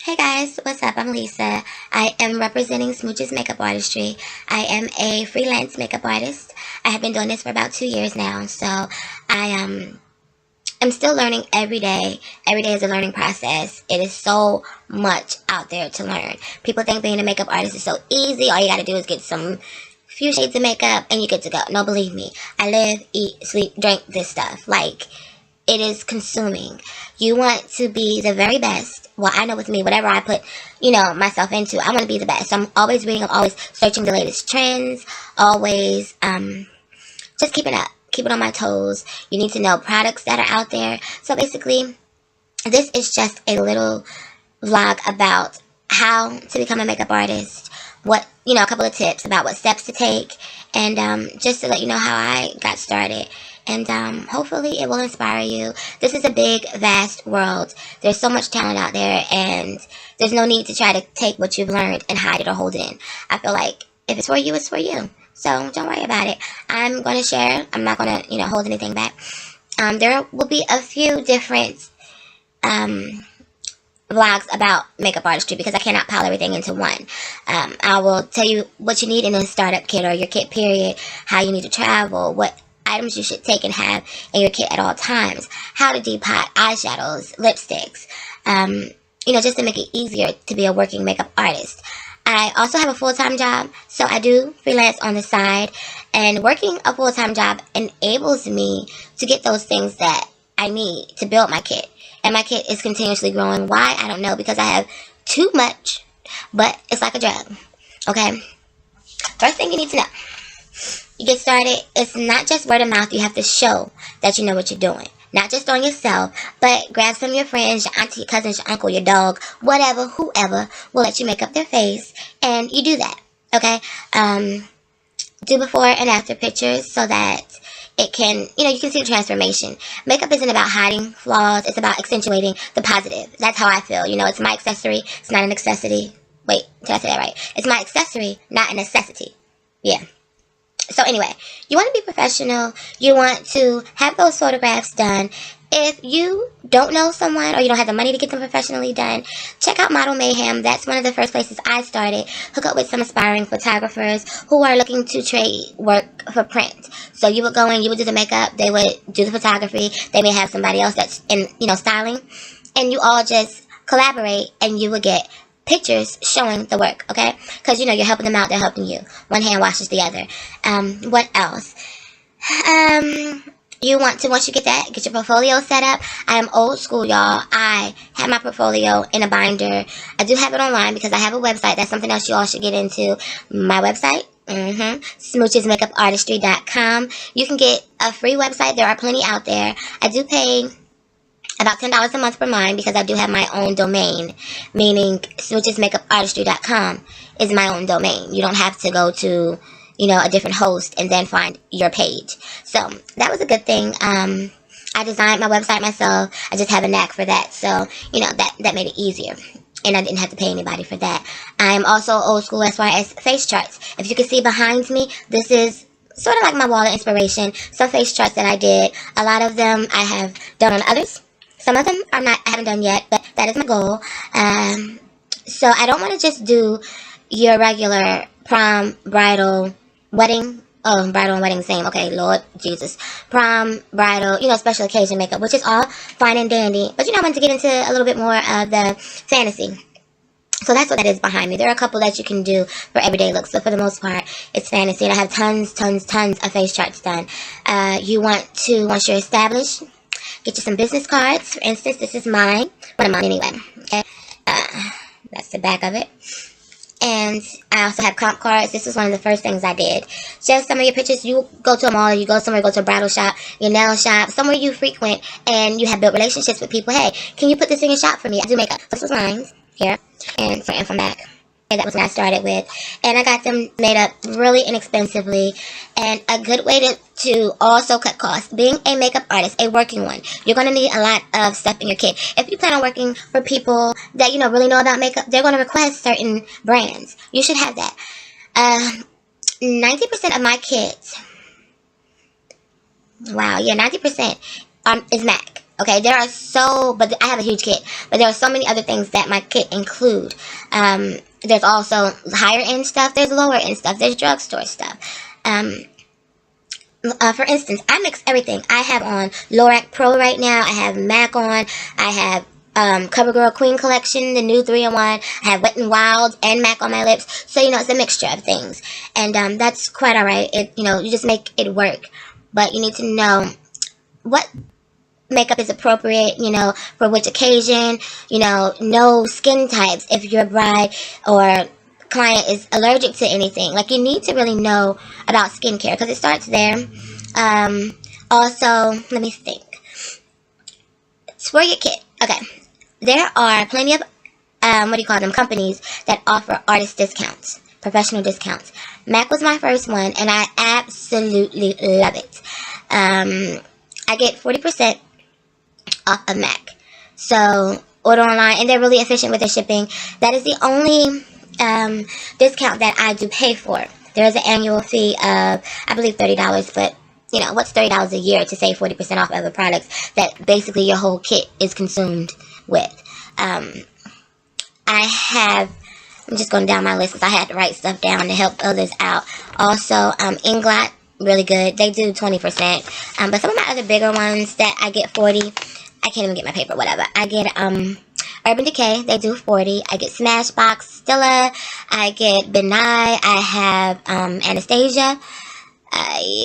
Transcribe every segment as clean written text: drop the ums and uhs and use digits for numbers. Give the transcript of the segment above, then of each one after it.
Hey guys, what's up? I'm Lisa. I am representing Smooch's Makeup Artistry. I am a freelance makeup artist. I have been doing this for about 2 years now, so I'm still learning every day. Every day is a learning process. It is so much out there to learn. People think being a makeup artist is so easy. All you gotta do is get some few shades of makeup and you're good to go. No, believe me. I live, eat, sleep, drink this stuff. It is consuming. You want to be the very best. Well, I know with me, whatever I put, myself into, I want to be the best. So I'm always reading, I'm always searching the latest trends, always just keeping up, keeping on my toes. You need to know products that are out there. So basically, this is just a little vlog about how to become a makeup artist, a couple of tips about what steps to take, and just to let you know how I got started. And hopefully it will inspire you. This is a big, vast world. There's so much talent out there, and there's no need to try to take what you've learned and hide it or hold it in. I feel like if it's for you, it's for you. So don't worry about it. I'm going to share. I'm not going to, hold anything back. There will be a few different vlogs about makeup artistry because I cannot pile everything into one. I will tell you what you need in a startup kit or your kit period, how you need to travel, what items you should take and have in your kit at all times, how to depot eyeshadows, lipsticks, just to make it easier to be a working makeup artist. I also have a full-time job, so I do freelance on the side, and working a full-time job enables me to get those things that I need to build my kit. And my kit is continuously growing. Why? I don't know, because I have too much, but it's like a drug, okay? First thing you need to know. You get started, it's not just word of mouth. You have to show that you know what you're doing. Not just on yourself, but grab some of your friends, your auntie, your cousins, your uncle, your dog, whatever, whoever will let you make up their face, and you do that, okay? Do before and after pictures so that it can, you can see the transformation. Makeup isn't about hiding flaws. It's about accentuating the positive. That's how I feel. It's my accessory. It's not a necessity. Wait, did I say that right? It's my accessory, not a necessity. Yeah. So anyway, you want to be professional. You want to have those photographs done. If you don't know someone or you don't have the money to get them professionally done, check out Model Mayhem. That's one of the first places I started. Hook up with some aspiring photographers who are looking to trade work for print. So you would go in, you would do the makeup, they would do the photography. They may have somebody else that's in, styling. And you all just collaborate and you would get pictures showing the work, okay? Because, you're helping them out, they're helping you. One hand washes the other. What else? You want to, once you get that, get your portfolio set up. I am old school, y'all. I have my portfolio in a binder. I do have it online because I have a website. That's something else you all should get into. My website, smoochesmakeupartistry.com. You can get a free website. There are plenty out there. I do pay about $10 a month for mine because I do have my own domain, meaning smoochesmakeupartistry.com is my own domain. You don't have to go to, a different host and then find your page. So that was a good thing. I designed my website myself. I just have a knack for that. So, that made it easier. And I didn't have to pay anybody for that. I'm also old school as far as face charts. If you can see behind me, this is sort of like my wall of inspiration. Some face charts that I did. A lot of them I have done on others. Some of them I haven't done yet, but that is my goal. So I don't want to just do your regular prom, bridal, wedding. Oh, bridal and wedding, same. Okay, Lord Jesus. Prom, bridal, special occasion makeup, which is all fine and dandy. But I want to get into a little bit more of the fantasy. So that's what that is behind me. There are a couple that you can do for everyday looks, but for the most part, it's fantasy. And I have tons of face charts done. You want to, once you're established, get you some business cards. For instance, this is mine. One of mine anyway. Okay. That's the back of it. And I also have comp cards. This was one of the first things I did. Just some of your pictures. You go to a mall, or you go somewhere, go to a bridal shop, your nail shop, somewhere you frequent, and you have built relationships with people. Hey, can you put this in your shop for me? I do makeup. This was mine here, and from back. That was what I started with. And I got them made up really inexpensively. And a good way to also cut costs. Being a makeup artist, a working one, you're going to need a lot of stuff in your kit. If you plan on working for people that, really know about makeup, they're going to request certain brands. You should have that. 90% of my kit, wow, yeah, 90% is MAC. Okay, but I have a huge kit, but there are so many other things that my kit include. There's also higher end stuff, there's lower end stuff, there's drugstore stuff. For instance, I mix everything. I have on Lorac Pro right now, I have MAC on, I have CoverGirl Queen Collection, the new 3-in-1. I have Wet n Wild and MAC on my lips. So, it's a mixture of things. And that's quite alright. You just make it work. But you need to know what makeup is appropriate, for which occasion, know skin types if your bride or client is allergic to anything. Like, you need to really know about skincare because it starts there. Also, let me think. It's for your kit. Okay. There are plenty of, companies that offer artist discounts, professional discounts. MAC was my first one, and I absolutely love it. I get 40% off of MAC. So, order online, and they're really efficient with their shipping. That is the only discount that I do pay for. There is an annual fee of, I believe, $30, but what's $30 a year to save 40% off other products that basically your whole kit is consumed with? I'm just going down my list because I had to write stuff down to help others out. Also, Inglot, really good. They do 20%. But some of my other bigger ones that I get 40, I can't even get my paper, whatever. I get Urban Decay, they do 40. I get Smashbox, Stilla. I get Benai. I have Anastasia.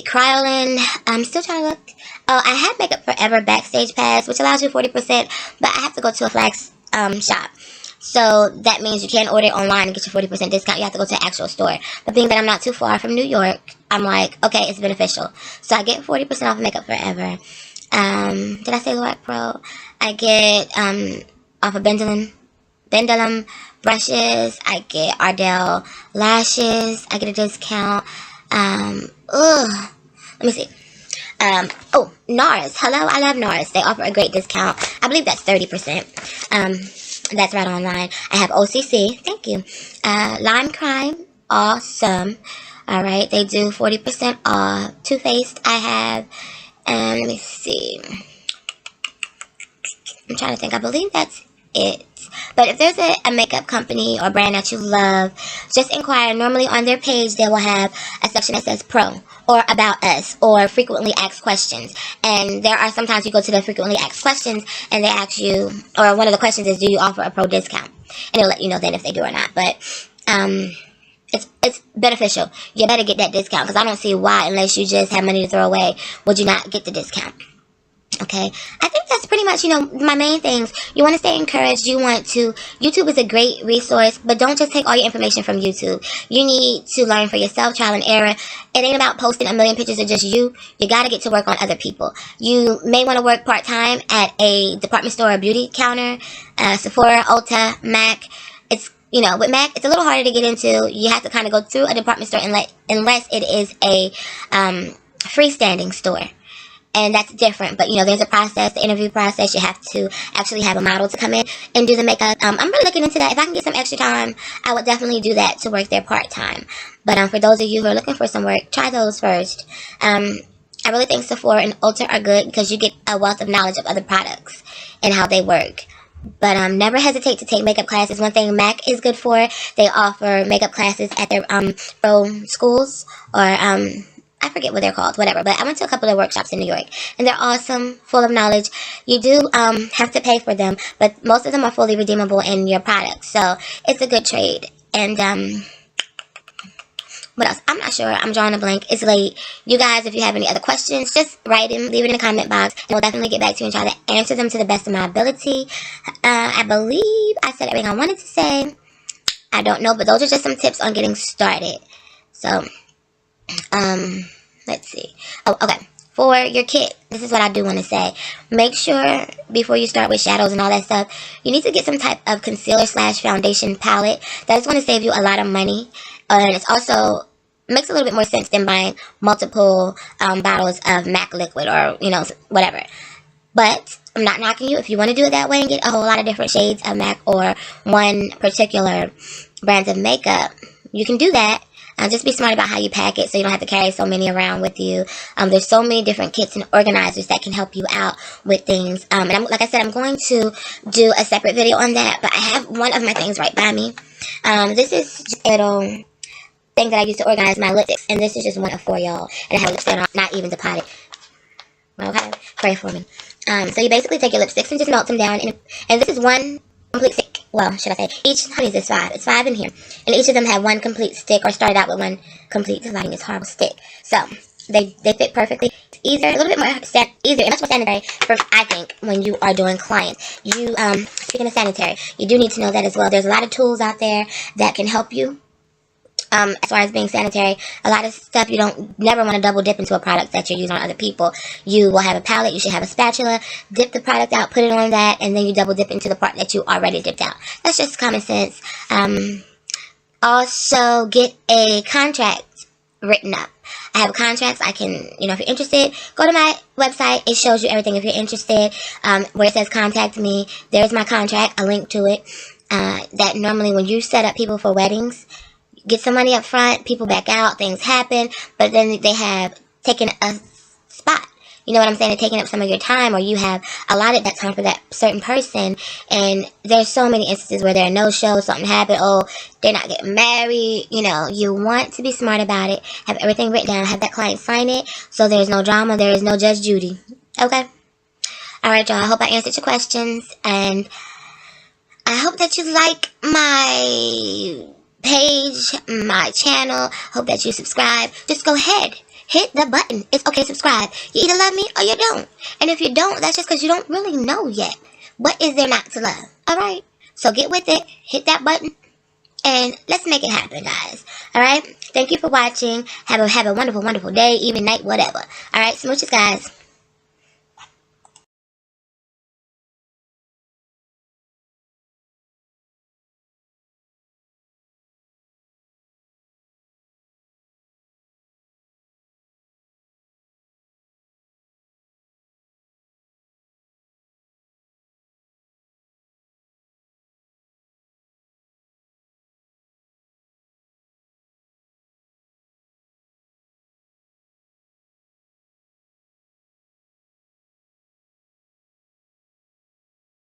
Kryolin. I'm still trying to look. Oh, I have Makeup Forever Backstage Pass, which allows you 40%, but I have to go to a flags shop. So that means you can't order it online and get your 40% discount. You have to go to an actual store. But being that I'm not too far from New York, I'm like, okay, it's beneficial. So I get 40% off Makeup Forever. Did I say Lorac Pro? I get off of Bendelum brushes. I get Ardell lashes. I get a discount. Let me see. NARS. Hello, I love NARS. They offer a great discount. I believe that's 30%. That's right online. I have OCC. Thank you. Lime Crime. Awesome. Alright, they do 40% off. Too Faced I have. And let me see. I'm trying to think. I believe that's it. But if there's a makeup company or brand that you love, just inquire. Normally on their page, they will have a section that says Pro or About Us or Frequently Asked Questions. And there are sometimes you go to the Frequently Asked Questions and they ask you, or one of the questions is, do you offer a Pro discount? And they'll let you know then if they do or not. But it's beneficial. You better get that discount because I don't see why, unless you just have money to throw away, would you not get the discount? Okay, I think that's pretty much, my main things. You want to stay encouraged. YouTube is a great resource, but don't just take all your information from YouTube. You need to learn for yourself, trial and error. It ain't about posting a million pictures of just you. You got to get to work on other people. You may want to work part-time at a department store or beauty counter, Sephora, Ulta, MAC. With MAC, it's a little harder to get into. You have to kind of go through a department store unless it is a freestanding store. And that's different. But, there's a process, the interview process. You have to actually have a model to come in and do the makeup. I'm really looking into that. If I can get some extra time, I would definitely do that to work there part-time. But for those of you who are looking for some work, try those first. I really think Sephora and Ulta are good because you get a wealth of knowledge of other products and how they work. But never hesitate to take makeup classes. One thing MAC is good for, they offer makeup classes at their pro schools or I forget what they're called, whatever. But I went to a couple of workshops in New York, and they're awesome, full of knowledge. You do have to pay for them, but most of them are fully redeemable in your products. So it's a good trade. And what else? I'm not sure. I'm drawing a blank. It's late. You guys, if you have any other questions, just write them, leave it in the comment box, and we'll definitely get back to you and try to answer them to the best of my ability. I believe I said everything I wanted to say. I don't know, but those are just some tips on getting started. So, let's see. Oh, okay. For your kit, this is what I do want to say. Make sure before you start with shadows and all that stuff, you need to get some type of concealer / foundation palette. That's going to save you a lot of money. And it's also makes a little bit more sense than buying multiple bottles of MAC liquid or, whatever. But I'm not knocking you. If you want to do it that way and get a whole lot of different shades of MAC or one particular brand of makeup, you can do that. Just be smart about how you pack it so you don't have to carry so many around with you. There's so many different kits and organizers that can help you out with things. And like I said, I'm going to do a separate video on that, but I have one of my things right by me. This is just a little thing that I use to organize my lipsticks, and this is just one of 4, y'all. And I have lipstick on, not even depotted. Okay, pray for me. So you basically take your lipsticks and just melt them down, and this is one complete stick. Well, should I say, each, honey, there's 5. It's 5 in here. And each of them have one complete stick, or started out with one complete, because lighting is horrible, stick. So, they fit perfectly. It's easier, a little bit more easier, and much more sanitary, I think, when you are doing clients. Speaking of sanitary, you do need to know that as well. There's a lot of tools out there that can help you. As far as being sanitary, a lot of stuff you don't never want to double dip into a product that you're using on other people. You will have a palette, you should have a spatula, dip the product out, put it on that, and then you double dip into the part that you already dipped out. That's just common sense. Also, get a contract written up. I have contracts. I can, if you're interested, go to my website. It shows you everything if you're interested. Where it says contact me, there's my contract, a link to it. That normally when you set up people for weddings, get some money up front, people back out, things happen, but then they have taken a spot. You know what I'm saying? They're taking up some of your time, or you have allotted that time for that certain person, and there's so many instances where there are no shows, something happened, they're not getting married. You want to be smart about it, have everything written down, have that client sign it, so there's no drama, there is no Judge Judy. Okay? Alright, y'all, I hope I answered your questions, and I hope that you like my page, my channel. Hope that you subscribe. Just go ahead, hit the button. It's okay, subscribe. You either love me or you don't, and if you don't, that's just because you don't really know yet. What is there not to love? Alright, so get with it, hit that button, and let's make it happen, guys. Alright, thank you for watching. Have a wonderful day, evening, night, whatever. Alright, smooches, guys.